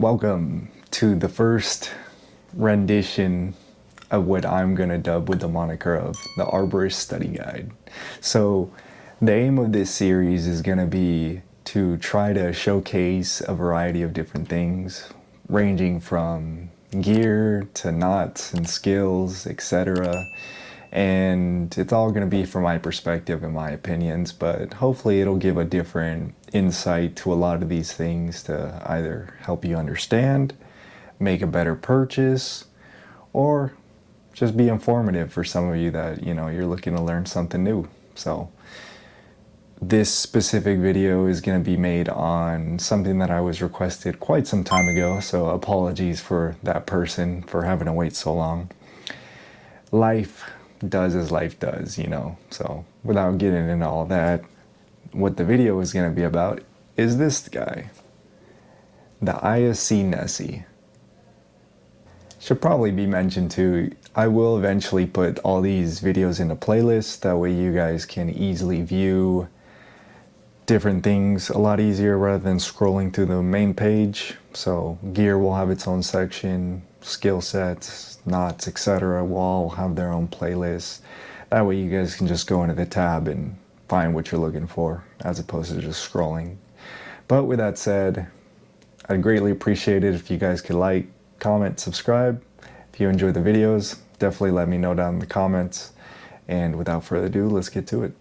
Welcome to the first rendition of what I'm gonna dub with the moniker of the Arborist Study Guide. So the aim of this series is gonna be to try to showcase a variety of different things, ranging from gear to knots and skills, etc. And it's all going to be from my perspective and my opinions, but hopefully it'll give a different insight to a lot of these things to either help you understand, make a better purchase, or just be informative for some of you that, you're looking to learn something new. So this specific video is going to be made on something that I was requested quite some time ago, so apologies for that person for having to wait so long. Life does as life does, so without getting into all that, what the video is going to be about is this guy, the ISC Nessie. Should probably be mentioned too, I will eventually put all these videos into playlists, that way you guys can easily view different things a lot easier rather than scrolling through the main page. So gear will have its own section, skill sets, knots, etc. will all have their own playlists. That way you guys can just go into the tab and find what you're looking for as opposed to just scrolling. But with that said, I'd greatly appreciate it if you guys could like, comment, subscribe. If you enjoy the videos, definitely let me know down in the comments. And without further ado, let's get to it.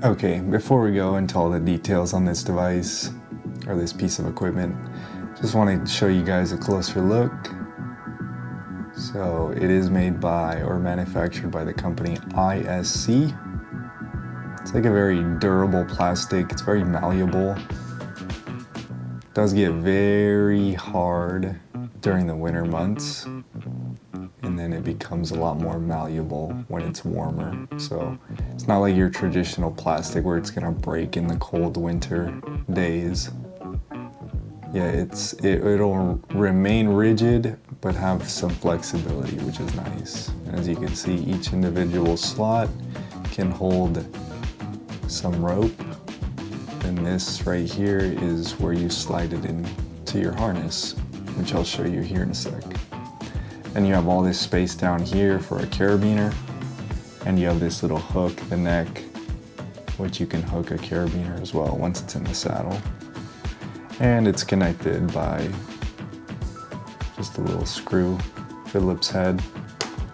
Okay, before we go into all the details on this device or this piece of equipment, just wanted to show you guys a closer look. So it is made by or manufactured by the company ISC. It's like a very durable plastic. It's very malleable. It does get very hard during the winter months, and then it becomes a lot more malleable when it's warmer. So it's not like your traditional plastic where it's gonna break in the cold winter days. Yeah, it'll remain rigid, but have some flexibility, which is nice. And as you can see, each individual slot can hold some rope. And this right here is where you slide it into your harness, which I'll show you here in a sec. And you have all this space down here for a carabiner. And you have this little hook, the neck, which you can hook a carabiner as well once it's in the saddle. And it's connected by just a little screw, Phillips head.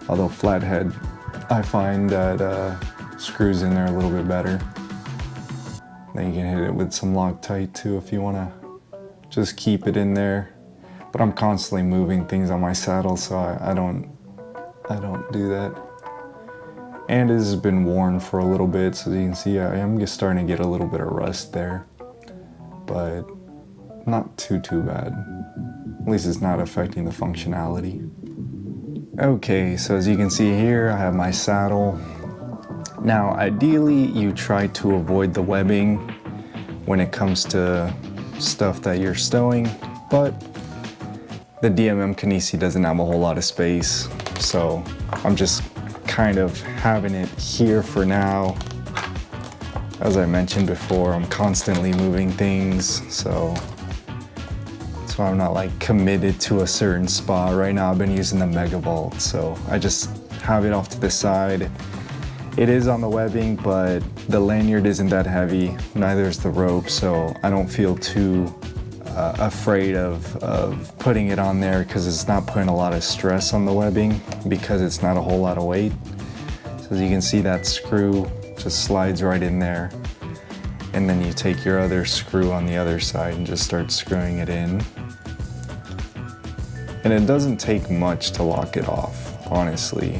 Although flathead, I find that screws in there a little bit better. Then you can hit it with some Loctite too if you want to just keep it in there. But I'm constantly moving things on my saddle, so I don't do that. And it has been worn for a little bit, so as you can see, I am just starting to get a little bit of rust there, but not too bad. At least it's not affecting the functionality. Okay, so as you can see here, I have my saddle. Now, ideally, you try to avoid the webbing when it comes to stuff that you're stowing, but the DMM Nessie doesn't have a whole lot of space, so I'm just kind of having it here for now. As I mentioned before, I'm constantly moving things, so I'm not like committed to a certain spot. Right now I've been using the Mega Vault, so I just have it off to the side. It is on the webbing, but the lanyard isn't that heavy, neither is the rope, so I don't feel too afraid of putting it on there because it's not putting a lot of stress on the webbing because it's not a whole lot of weight. So as you can see, that screw just slides right in there, and then you take your other screw on the other side and just start screwing it in. And it doesn't take much to lock it off, honestly.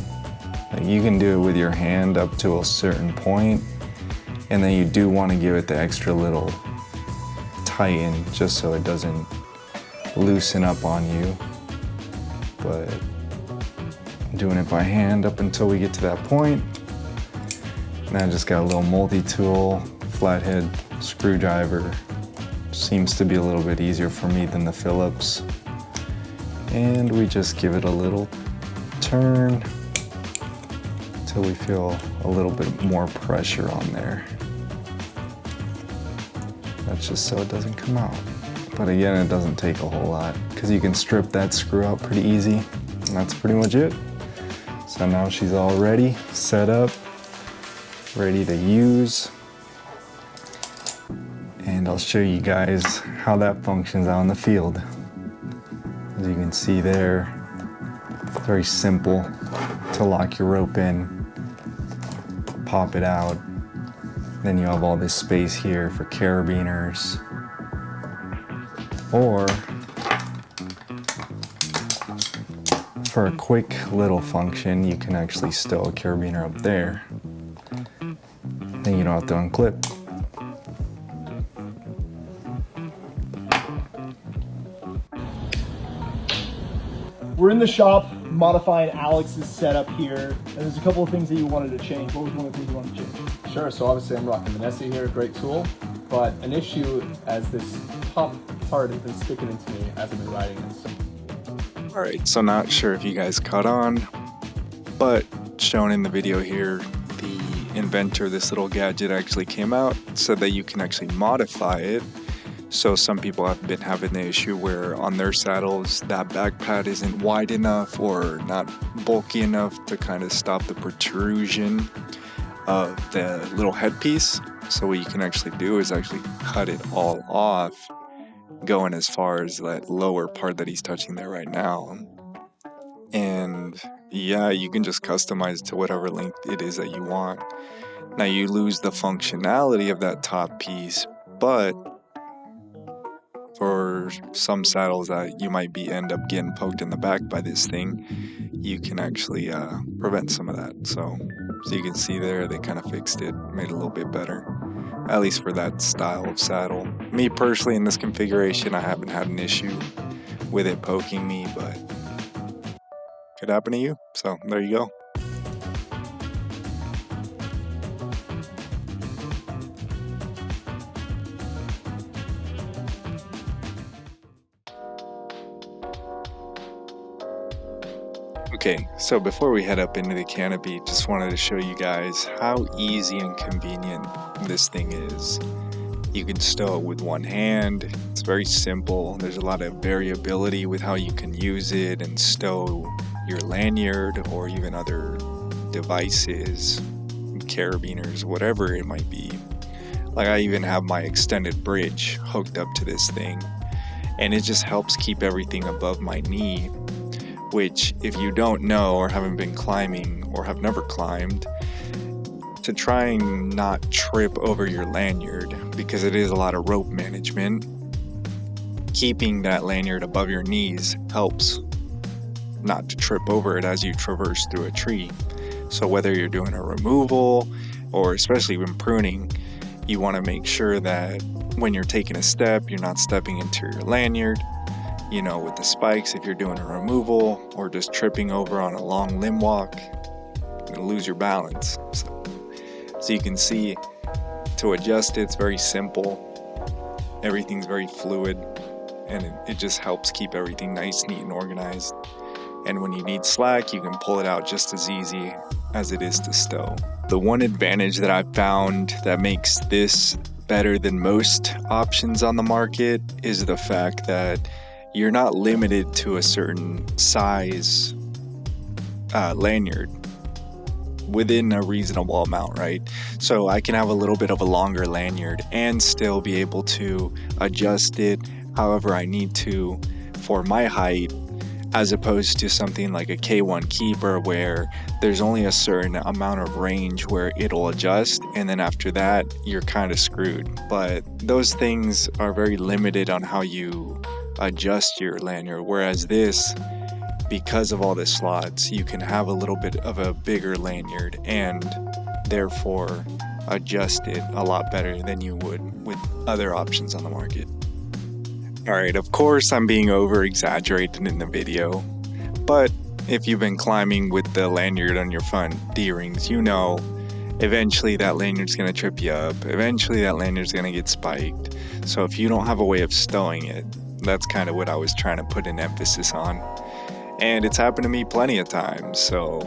Like, you can do it with your hand up to a certain point, and then you do want to give it the extra little tighten just so it doesn't loosen up on you. But I'm doing it by hand up until we get to that point. And I just got a little multi-tool, flathead screwdriver. Seems to be a little bit easier for me than the Phillips. And we just give it a little turn until we feel a little bit more pressure on there. That's just so it doesn't come out. But again, it doesn't take a whole lot because you can strip that screw out pretty easy. And that's pretty much it. So now she's all ready, set up, ready to use. And I'll show you guys how that functions out in the field. As you can see there, it's very simple to lock your rope in, pop it out. Then you have all this space here for carabiners. Or for a quick little function, you can actually stow a carabiner up there. Then you don't have to unclip. We're in the shop modifying Alex's setup here, and there's a couple of things that you wanted to change. What was one of the things you wanted to change? Sure, so obviously I'm rocking the Nessie here, great tool, but an issue as this top part has been sticking into me as I've been riding it. Alright, so not sure if you guys caught on, but shown in the video here, the inventor of this little gadget actually came out, said that you can actually modify it. So some people have been having the issue where on their saddles that back pad isn't wide enough or not bulky enough to kind of stop the protrusion of the little headpiece. So what you can actually do is actually cut it all off, going as far as that lower part that he's touching there right now. And yeah, you can just customize it to whatever length it is that you want. Now you lose the functionality of that top piece, but for some saddles that you might end up getting poked in the back by this thing, you can actually prevent some of that. So you can see there, they kind of fixed it, made it a little bit better, at least for that style of saddle. Me personally, in this configuration, I haven't had an issue with it poking me, but could happen to you. So there you go. Okay, so before we head up into the canopy, just wanted to show you guys how easy and convenient this thing is. You can stow it with one hand. It's very simple. There's a lot of variability with how you can use it and stow your lanyard or even other devices, carabiners, whatever it might be. Like I even have my extended bridge hooked up to this thing, and it just helps keep everything above my knee. Which, if you don't know or haven't been climbing or have never climbed, to try and not trip over your lanyard, because it is a lot of rope management, keeping that lanyard above your knees helps not to trip over it as you traverse through a tree. So whether you're doing a removal or especially when pruning, you want to make sure that when you're taking a step, you're not stepping into your lanyard. You know, with the spikes, if you're doing a removal or just tripping over on a long limb walk, you're going to lose your balance. So you can see, to adjust it's very simple. Everything's very fluid, and it just helps keep everything nice, neat, and organized. And when you need slack, you can pull it out just as easy as it is to stow. The one advantage that I've found that makes this better than most options on the market is the fact that you're not limited to a certain size lanyard within a reasonable amount, right? So I can have a little bit of a longer lanyard and still be able to adjust it however I need to for my height, as opposed to something like a K1 keeper where there's only a certain amount of range where it'll adjust, and then after that you're kind of screwed. But those things are very limited on how you adjust your lanyard, whereas this, because of all the slots, you can have a little bit of a bigger lanyard and therefore adjust it a lot better than you would with other options on the market. Alright, of course I'm being over exaggerated in the video, but if you've been climbing with the lanyard on your front D-rings, you know eventually that lanyard's going to trip you up, eventually that lanyard's going to get spiked. So if you don't have a way of stowing it, that's kind of what I was trying to put an emphasis on. And it's happened to me plenty of times, so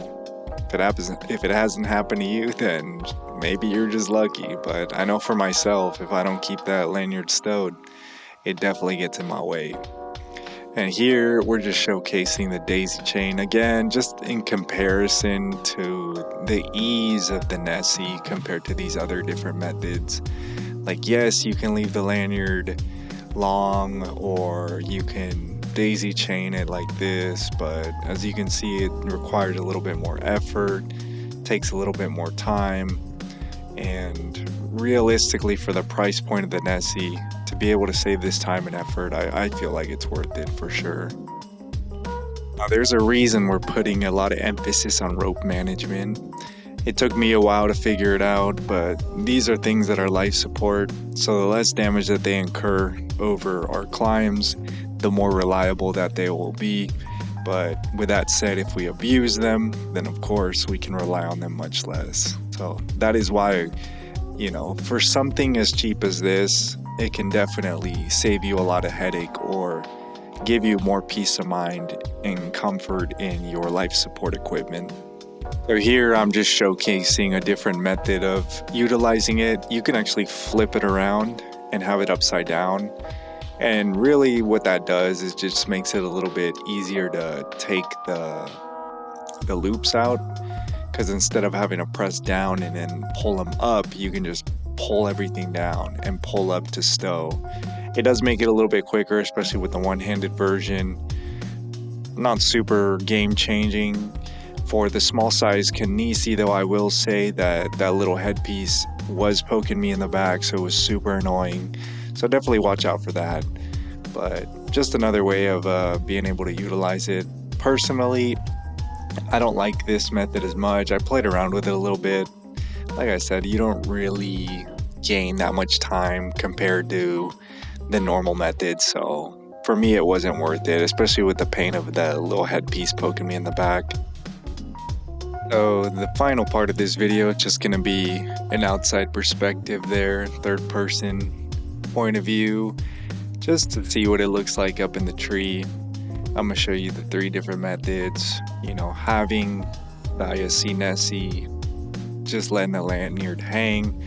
if it hasn't happened to you, then maybe you're just lucky. But I know for myself, if I don't keep that lanyard stowed, it definitely gets in my way. And here we're just showcasing the daisy chain again, just in comparison to the ease of the Nessie compared to these other different methods. Like, yes, you can leave the lanyard long, or you can daisy chain it like this, but as you can see, it requires a little bit more effort, takes a little bit more time, and realistically, for the price point of the Nessie, to be able to save this time and effort, I feel like it's worth it for sure. Now, there's a reason we're putting a lot of emphasis on rope management. It took me a while to figure it out, but these are things that are life support, so the less damage that they incur over our climbs, the more reliable that they will be. But with that said, if we abuse them, then of course we can rely on them much less. So that is why, you know, for something as cheap as this, it can definitely save you a lot of headache or give you more peace of mind and comfort in your life support equipment. So here I'm just showcasing a different method of utilizing it. You can actually flip it around and have it upside down. And really what that does is just makes it a little bit easier to take the loops out, because instead of having to press down and then pull them up, you can just pull everything down and pull up to stow. It does make it a little bit quicker, especially with the one-handed version. Not super game changing. For the small size Nessie though, I will say that that little headpiece was poking me in the back, so it was super annoying. So definitely watch out for that. But just another way of being able to utilize it. Personally, I don't like this method as much. I played around with it a little bit. Like I said, you don't really gain that much time compared to the normal method. So for me, it wasn't worth it, especially with the pain of the little headpiece poking me in the back. So the final part of this video is just going to be an outside perspective there, third person point of view, just to see what it looks like up in the tree. I'm going to show you the 3 different methods, you know, having the ISC Nessie, just letting the lanyard hang,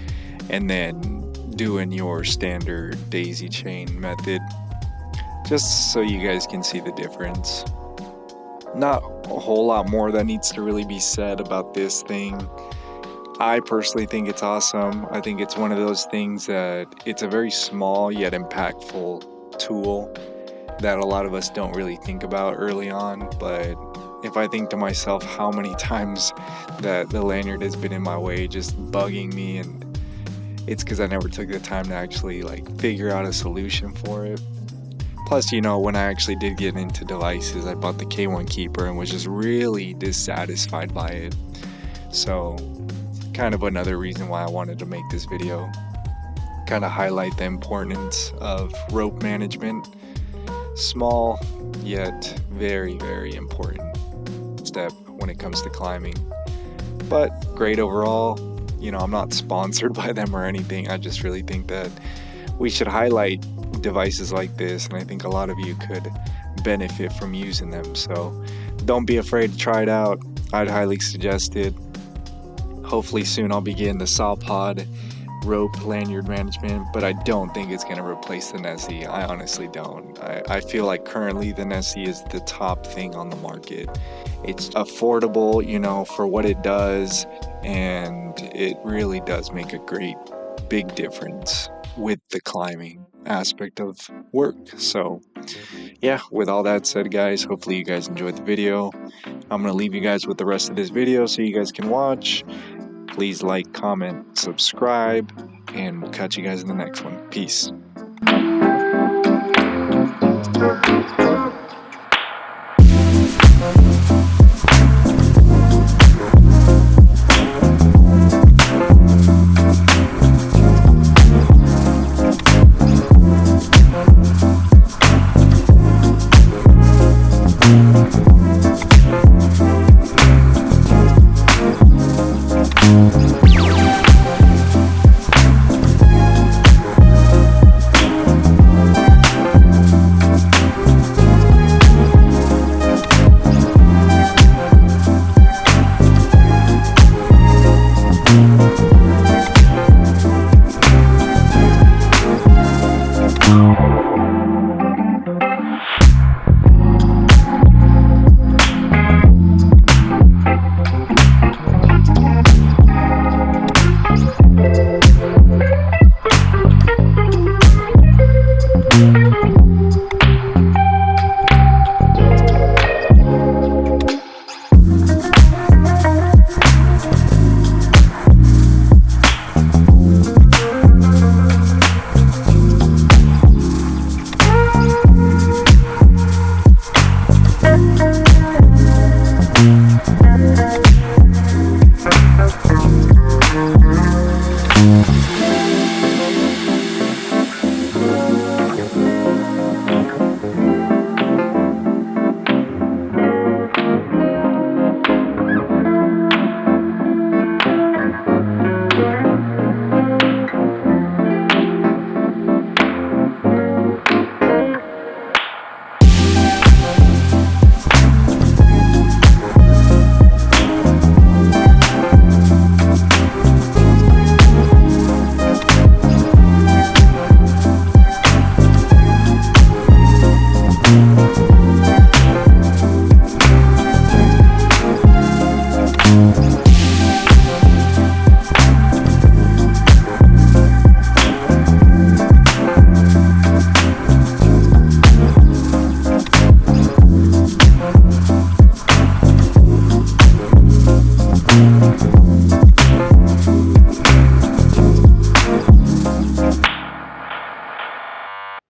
and then doing your standard daisy chain method, just so you guys can see the difference. Not a whole lot more that needs to really be said about this thing. I personally think it's awesome. I think it's one of those things that it's a very small yet impactful tool that a lot of us don't really think about early on. But if I think to myself how many times that the lanyard has been in my way, just bugging me, and it's because I never took the time to actually figure out a solution for it. Plus, you know, when I actually did get into devices, I bought the K1 Keeper and was just really dissatisfied by it. So kind of another reason why I wanted to make this video, kind of highlight the importance of rope management. Small yet very, very important step when it comes to climbing, but great overall. You know, I'm not sponsored by them or anything. I just really think that we should highlight devices like this, and I think a lot of you could benefit from using them. So don't be afraid to try it out. I'd highly suggest it. Hopefully soon I'll be getting the saw pod rope lanyard management, but I don't think it's going to replace the Nessie. I honestly don't. I feel like currently the Nessie is the top thing on the market. It's affordable, you know, for what it does, and it really does make a great big difference with the climbing aspect of work. So yeah, with all that said, guys, hopefully you guys enjoyed the video. I'm going to leave you guys with the rest of this video so you guys can watch. Please like, comment, subscribe, and we'll catch you guys in the next one. Peace.